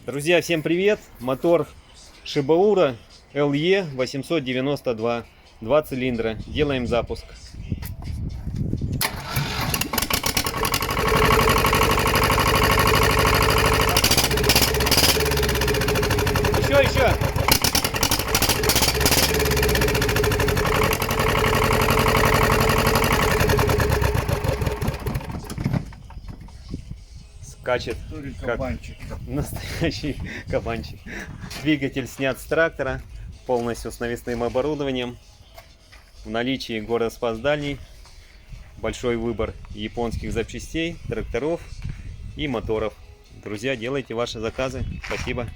Друзья, всем привет! Мотор Шибаура LE 892, 2 цилиндра. Делаем запуск. Еще. Скачет как настоящий кабанчик. Двигатель снят с трактора, полностью с навесным оборудованием. В наличии гороспас-дальний, большой выбор японских запчастей, тракторов и моторов. Друзья, делайте ваши заказы. Спасибо.